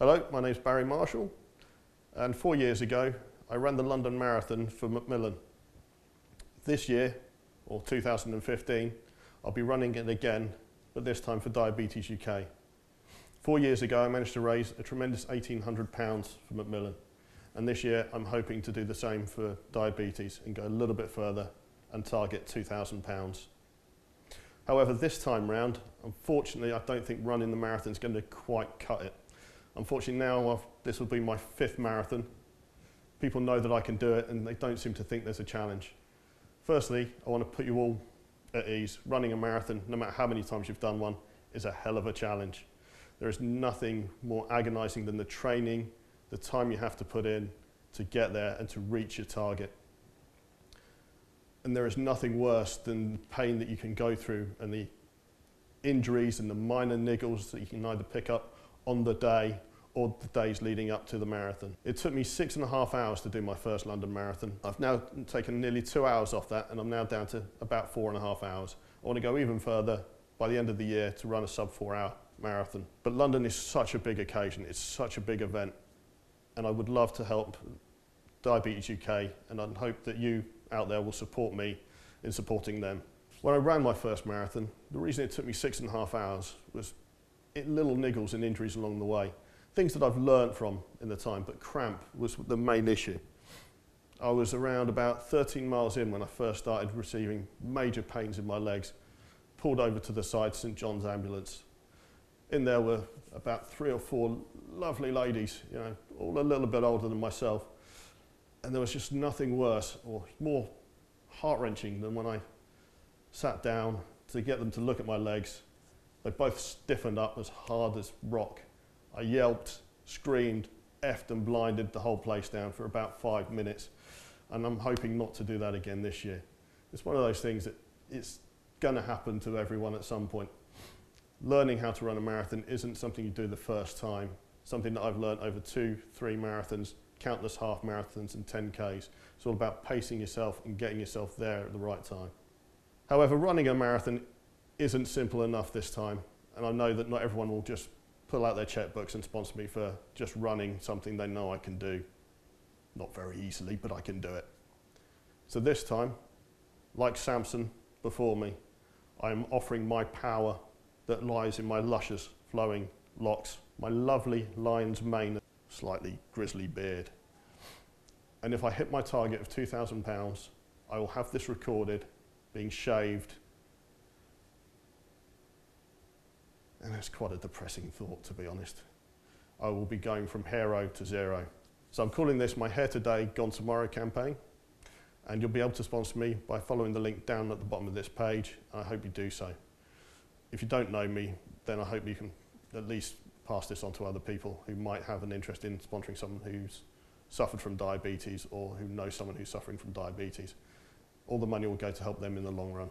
Hello, my name's Barry Marshall, and 4 years ago I ran the London Marathon for Macmillan. This year, or 2015, I'll be running it again, but this time for Diabetes UK. 4 years ago I managed to raise a tremendous £1,800 for Macmillan, and this year I'm hoping to do the same for diabetes and go a little bit further and target £2,000. However, this time round, unfortunately I don't think running the marathon is going to quite cut it. Unfortunately now, this will be my 5th marathon. People know that I can do it and they don't seem to think there's a challenge. Firstly, I want to put you all at ease. Running a marathon, no matter how many times you've done one, is a hell of a challenge. There is nothing more agonising than the training, the time you have to put in to get there and to reach your target. And there is nothing worse than the pain that you can go through and the injuries and the minor niggles that you can either pick up on the day or the days leading up to the marathon. It took me 6.5 hours to do my first London Marathon. I've now taken nearly 2 hours off that and I'm now down to about 4.5 hours. I want to go even further by the end of the year to run a sub 4 hour marathon. But London is such a big occasion, it's such a big event, and I would love to help Diabetes UK, and I hope that you out there will support me in supporting them. When I ran my first marathon, the reason it took me 6.5 hours was little niggles and injuries along the way. Things that I've learned from in the time, but cramp was the main issue. I was around about 13 miles in when I first started receiving major pains in my legs. Pulled over to the side, St John's ambulance. In there were about 3 or 4 lovely ladies, you know, all a little bit older than myself. And there was just nothing worse or more heart-wrenching than when I sat down to get them to look at my legs. They both stiffened up as hard as rock. I yelped, screamed, effed and blinded the whole place down for about 5 minutes. And I'm hoping not to do that again this year. It's one of those things that it's going to happen to everyone at some point. Learning how to run a marathon isn't something you do the first time. Something that I've learned over 2, 3 marathons, countless half marathons and 10Ks. It's all about pacing yourself and getting yourself there at the right time. However, running a marathon isn't simple enough this time, and I know that not everyone will just pull out their checkbooks and sponsor me for just running something they know I can do. Not very easily, but I can do it. So this time, like Samson before me, I am offering my power that lies in my luscious flowing locks, my lovely lion's mane, slightly grizzly beard. And if I hit my target of £2,000, I will have this recorded, being shaved. And it's quite a depressing thought, to be honest. I will be going from hero to zero. So I'm calling this my Hair Today, Gone Tomorrow campaign. And you'll be able to sponsor me by following the link down at the bottom of this page. And I hope you do so. If you don't know me, then I hope you can at least pass this on to other people who might have an interest in sponsoring someone who's suffered from diabetes or who knows someone who's suffering from diabetes. All the money will go to help them in the long run.